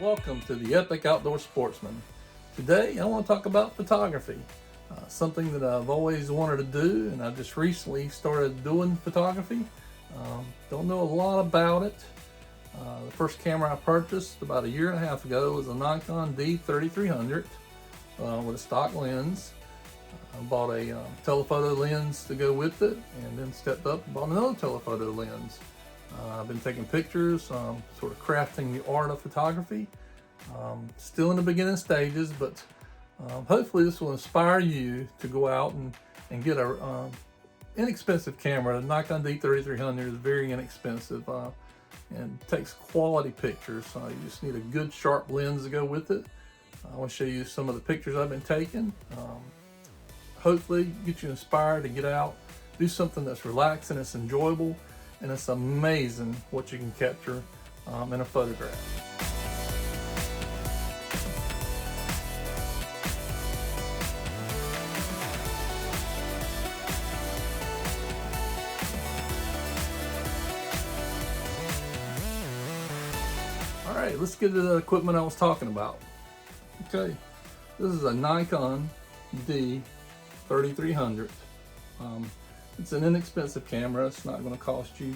Welcome to the Epic Outdoor Sportsman. Today I want to talk about photography, something that I've always wanted to do, and I just recently started doing photography. Don't know a lot about it. The first camera I purchased about a year and a half ago was a Nikon D3300 with a stock lens. I bought a telephoto lens to go with it, and then stepped up and bought another telephoto lens. I've been taking pictures, sort of crafting the art of photography. Still in the beginning stages, but hopefully this will inspire you to go out and get a inexpensive camera. The Nikon D3300 is very inexpensive and takes quality pictures. You just need a good sharp lens to go with it. I want to show you some of the pictures I've been taking. Hopefully get you inspired to get out, do something that's relaxing, it's enjoyable, and it's amazing what you can capture in a photograph. All right, let's get to the equipment I was talking about. Okay, this is a Nikon D3300. It's an inexpensive camera. It's not going to cost you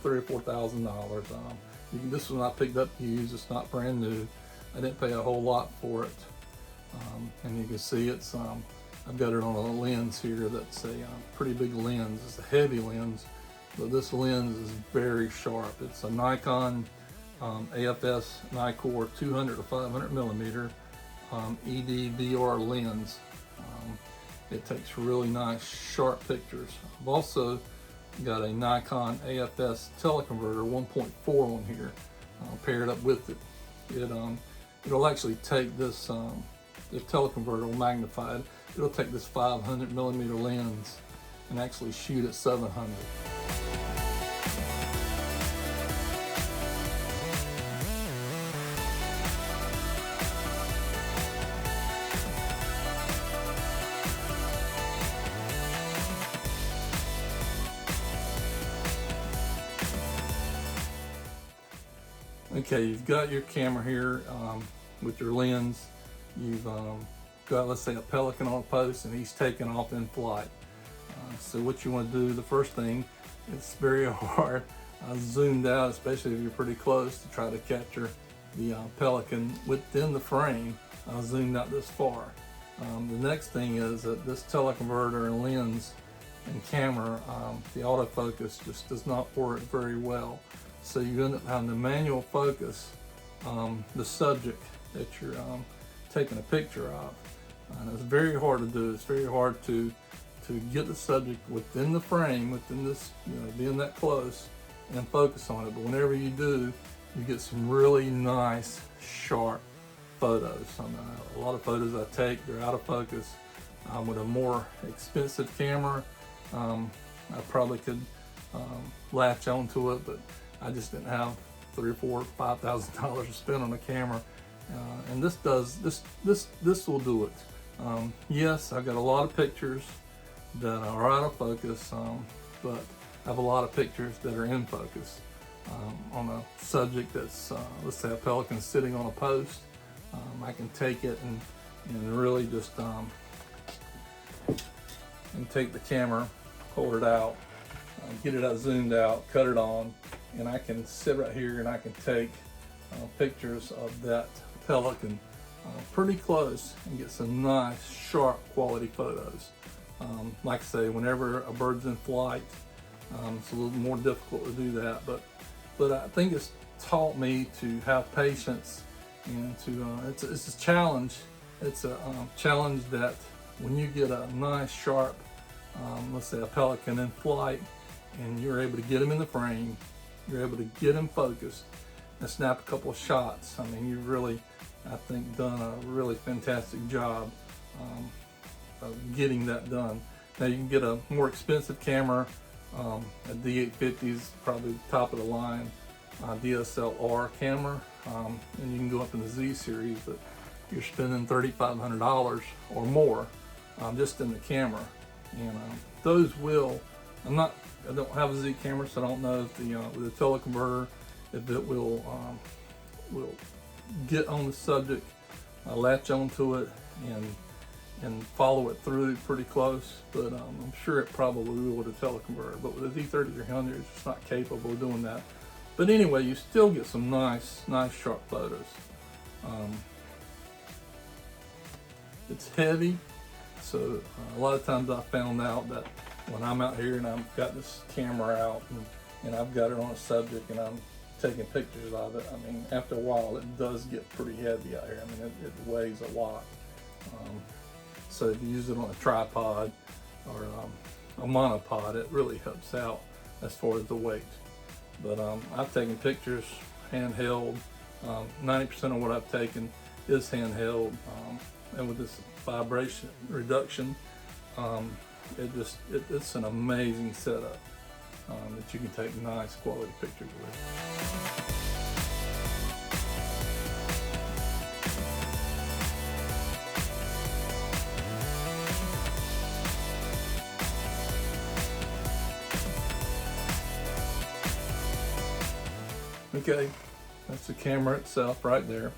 $3,000 or $4,000. This one I picked up used. It's not brand new. I didn't pay a whole lot for it. And you can see it's I've got it on a lens here that's a pretty big lens. It's a heavy lens, but this lens is very sharp. It's a Nikon AF-S NIKKOR 200 to 500 millimeter EDVR lens. It takes really nice sharp pictures. I've also got a Nikon AF-S Teleconverter 1.4 on here paired up with it. It'll actually take this, the teleconverter will magnify it. It'll take this 500 millimeter lens and actually shoot at 700. Okay, you've got your camera here with your lens. You've got, let's say, a pelican on a post, and he's taking off in flight. So what you want to do, the first thing, it's very hard. I zoomed out, especially if you're pretty close, to try to capture the pelican within the frame. I zoomed out this far. The next thing is that this teleconverter and lens and camera, the autofocus just does not work very well. So you end up having to manual focus the subject that you're taking a picture of. And it's very hard to do. It's very hard to get the subject within the frame, within this, being that close, and focus on it. But whenever you do, you get some really nice, sharp photos. A lot of photos I take, they're out of focus. With a more expensive camera, I probably could latch onto it, but I just didn't have $3,000, $4,000, $5,000 to spend on a camera, and this will do it. Yes, I've got a lot of pictures that are out of focus, but I have a lot of pictures that are in focus on a subject that's, let's say, a pelican sitting on a post. I can take it and really just and take the camera, hold it out, get it out zoomed out, cut it on, and I can sit right here and I can take pictures of that pelican pretty close and get some nice sharp quality photos. Like I say, whenever a bird's in flight, it's a little more difficult to do that, but I think it's taught me to have patience and to it's a challenge. It's a challenge that when you get a nice sharp, let's say, a pelican in flight, and you're able to get him in the frame, you're able to get him focused and snap a couple of shots. I mean, you've really, I think, done a really fantastic job of getting that done. Now you can get a more expensive camera. A D850 is probably the top of the line DSLR camera, and you can go up in the Z series, but you're spending $3,500 or more just in the camera. And those will, I don't have a Z camera, so I don't know if the with the teleconverter, if it will get on the subject, latch onto it, and follow it through pretty close. But I'm sure it probably will with a teleconverter. But with the D3300, it's just not capable of doing that. But anyway, you still get some nice sharp photos. It's heavy, so a lot of times I found out that when I'm out here and I've got this camera out and I've got it on a subject and I'm taking pictures of it, I mean, after a while it does get pretty heavy out here. I mean, it weighs a lot. So if you use it on a tripod or a monopod, it really helps out as far as the weight. But I've taken pictures handheld. 90% of what I've taken is handheld, and with this vibration reduction, it's an amazing setup that you can take nice quality pictures with. Okay, that's the camera itself right there.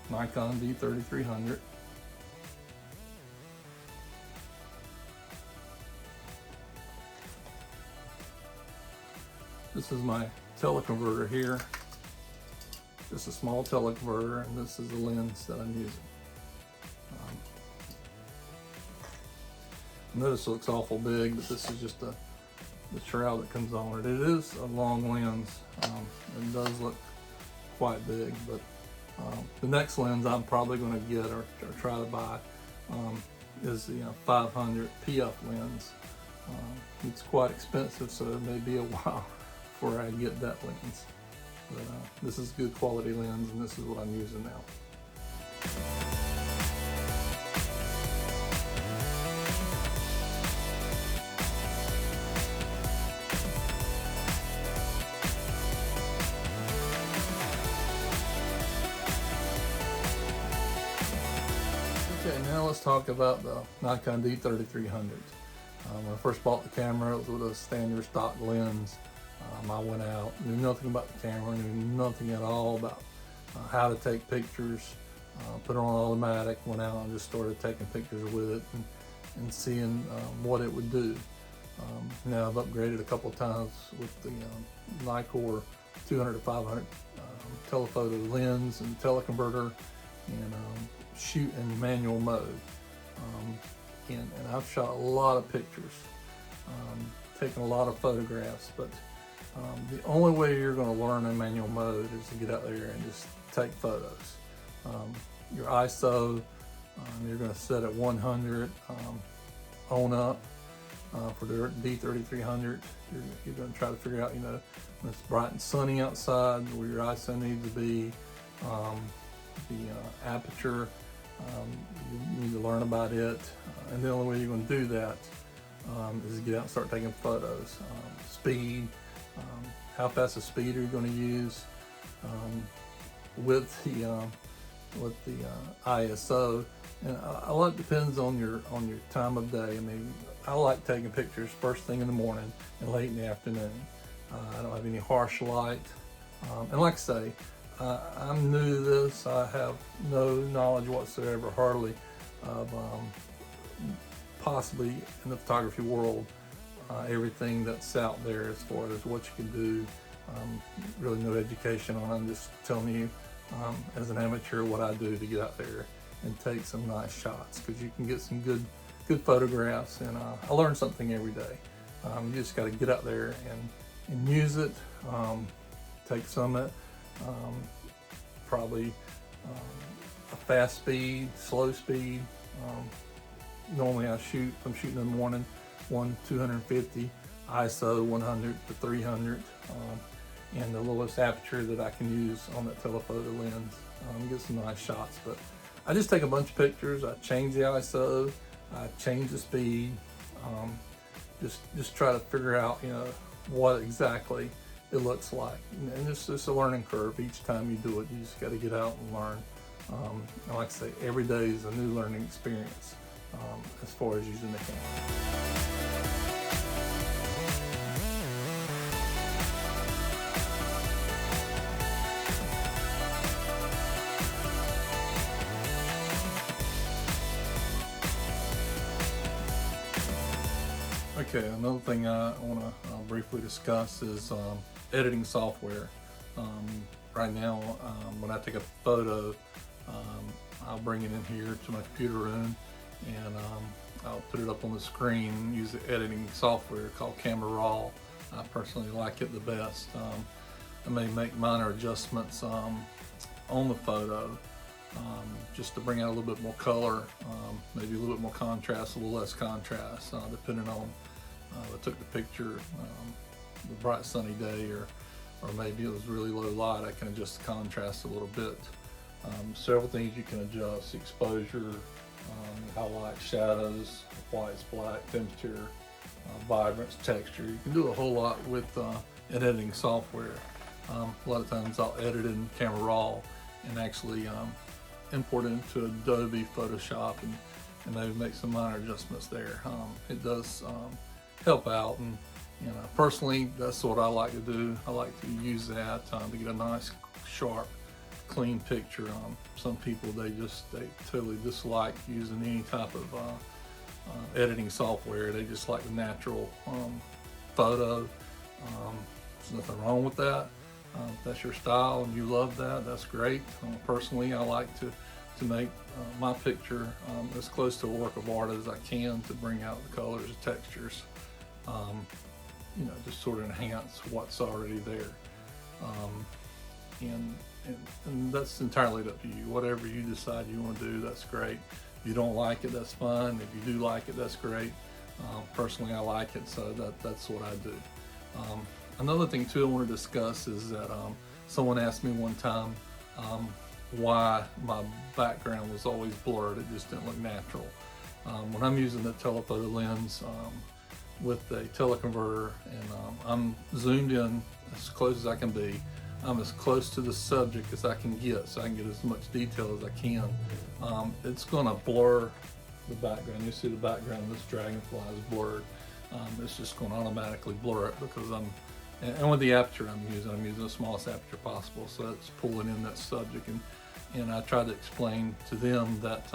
Nikon D3300. This is my teleconverter here. Just a small teleconverter, and this is the lens that I'm using. Notice it looks awful big, but this is just the shroud that comes on it. It is a long lens. It does look quite big, but the next lens I'm probably going to get or try to buy is the 500 PF lens. It's quite expensive, so it may be a while before I get that lens. But this is good quality lens, and this is what I'm using now. Okay, now let's talk about the Nikon D3300. When I first bought the camera, it was with a standard stock lens. I went out, knew nothing about the camera, knew nothing at all about how to take pictures. Put it on automatic, went out and just started taking pictures with it and seeing what it would do. Now I've upgraded a couple of times with the NiKon 200 to 500 telephoto lens and teleconverter, and shoot in manual mode. And I've shot a lot of pictures, taken a lot of photographs, but the only way you're going to learn in manual mode is to get out there and just take photos. Your ISO, you're going to set at 100 on up. For the D3300, you're going to try to figure out, when it's bright and sunny outside, where your ISO needs to be. The aperture, you need to learn about it, and the only way you're going to do that is to get out and start taking photos. Speed, how fast a speed are you going to use with the ISO, and a lot depends on your time of day. I mean, I like taking pictures first thing in the morning and late in the afternoon. I don't have any harsh light, and like I say, I'm new to this. I have no knowledge whatsoever, hardly, of possibly in the photography world, everything that's out there as far as what you can do. Really no education on it. I'm just telling you as an amateur what I do to get out there and take some nice shots, because you can get some good photographs, and I learn something every day. You just got to get out there and use it, take some of it. Probably a fast speed, slow speed. Normally I'm shooting in the morning, 250, ISO 100 to 300, and the lowest aperture that I can use on that telephoto lens. Get some nice shots. But I just take a bunch of pictures. I change the ISO, I change the speed, just try to figure out what exactly it looks like, and it's just a learning curve. Each time you do it, you just got to get out and learn. And like I say, every day is a new learning experience as far as using the camera. Okay, another thing I want to briefly discuss is editing software. Right now, when I take a photo, I'll bring it in here to my computer room, and I'll put it up on the screen and use the editing software called Camera Raw. I personally like it the best. I may make minor adjustments on the photo just to bring out a little bit more color, maybe a little bit more contrast, a little less contrast, depending on I took the picture the bright sunny day, or maybe it was really low light. I can adjust the contrast a little bit. Several things you can adjust: exposure, highlights, shadows, whites, black, temperature, vibrance, texture. You can do a whole lot with editing software. A lot of times I'll edit in Camera Raw and actually import it into Adobe Photoshop and maybe make some minor adjustments there. It does help out, and personally, that's what I like to do. I like to use that to get a nice, sharp, clean picture. Some people they totally dislike using any type of editing software. They just like the natural photo. There's nothing wrong with that. If that's your style and you love that, that's great. Personally, I like to make my picture as close to a work of art as I can, to bring out the colors and textures. Just sort of enhance what's already there. And that's entirely up to you. Whatever you decide you want to do, that's great. If you don't like it, that's fine. If you do like it, that's great. Personally, I like it, so that's what I do. Another thing too I want to discuss is that someone asked me one time why my background was always blurred. It just didn't look natural. When I'm using the telephoto lens with a teleconverter, and I'm zoomed in as close as I can be, I'm as close to the subject as I can get, so I can get as much detail as I can. It's going to blur the background. You see the background of this dragonfly is blurred. It's just going to automatically blur it because and with the aperture I'm using the smallest aperture possible, so it's pulling in that subject. And I try to explain to them that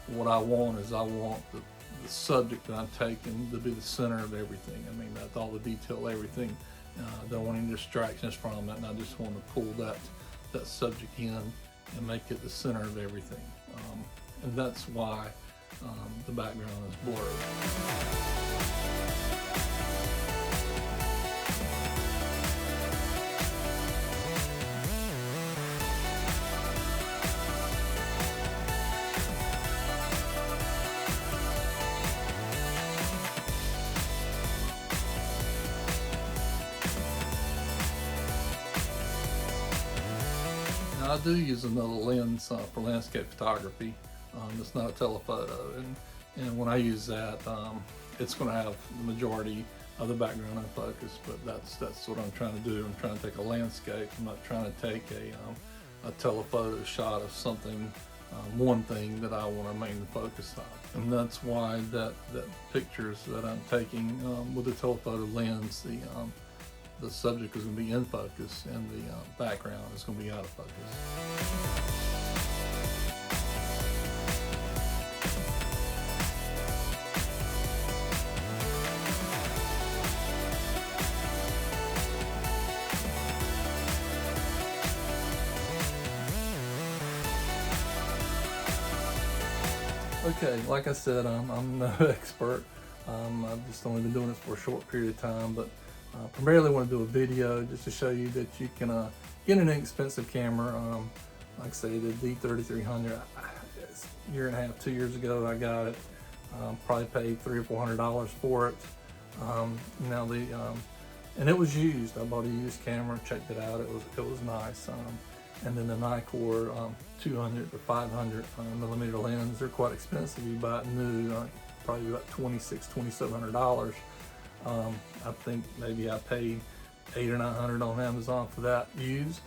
what I want is the subject that I'm taking to be the center of everything. I mean, that's all the detail, everything. I don't want any distractions from it, and I just want to pull that subject in and make it the center of everything. And that's why the background is blurred. I do use another lens for landscape photography. It's not a telephoto, and when I use that, it's going to have the majority of the background in focus. But that's what I'm trying to do. I'm trying to take a landscape. I'm not trying to take a telephoto shot of something, one thing that I want to mainly focus on. And that's why that pictures that I'm taking with the telephoto lens, the subject is going to be in focus, and the background is going to be out of focus. Okay, like I said, I'm no expert. I've just only been doing this for a short period of time, but primarily want to do a video just to show you that you can get an inexpensive camera. Like I say, the D3300, a year and a half, 2 years ago, I got it. Probably paid $300 or $400 for it. And it was used. I bought a used camera, checked it out. It was nice. And then the Nikkor 200 to 500 millimeter lens, they're quite expensive. You buy it new, probably about $2,600, $2,700. I think maybe I paid $800 or $900 on Amazon for that used.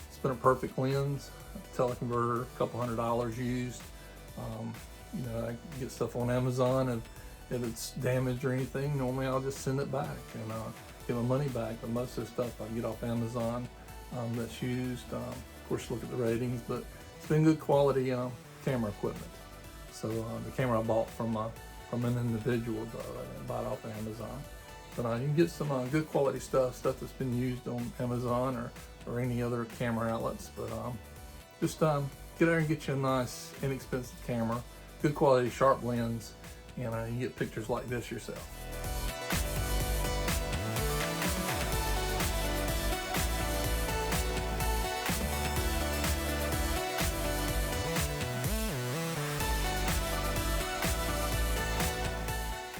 It's been a perfect lens, teleconverter, a couple $100 used. I get stuff on Amazon, and if it's damaged or anything, normally I'll just send it back and get my money back. But most of the stuff I get off Amazon that's used. Of course, look at the ratings, but it's been good quality camera equipment. So the camera I bought from from an individual that bought off of Amazon. But you can get some good quality stuff that's been used on Amazon or any other camera outlets. But just get out there and get you a nice, inexpensive camera, good quality, sharp lens, and you can get pictures like this yourself.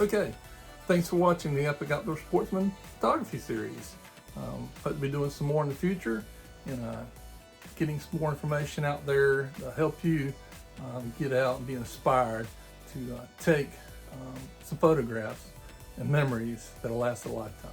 Okay, thanks for watching the Epic Outdoor Sportsman photography series. Hope to be doing some more in the future and getting some more information out there to help you get out and be inspired to take some photographs and memories that'll last a lifetime.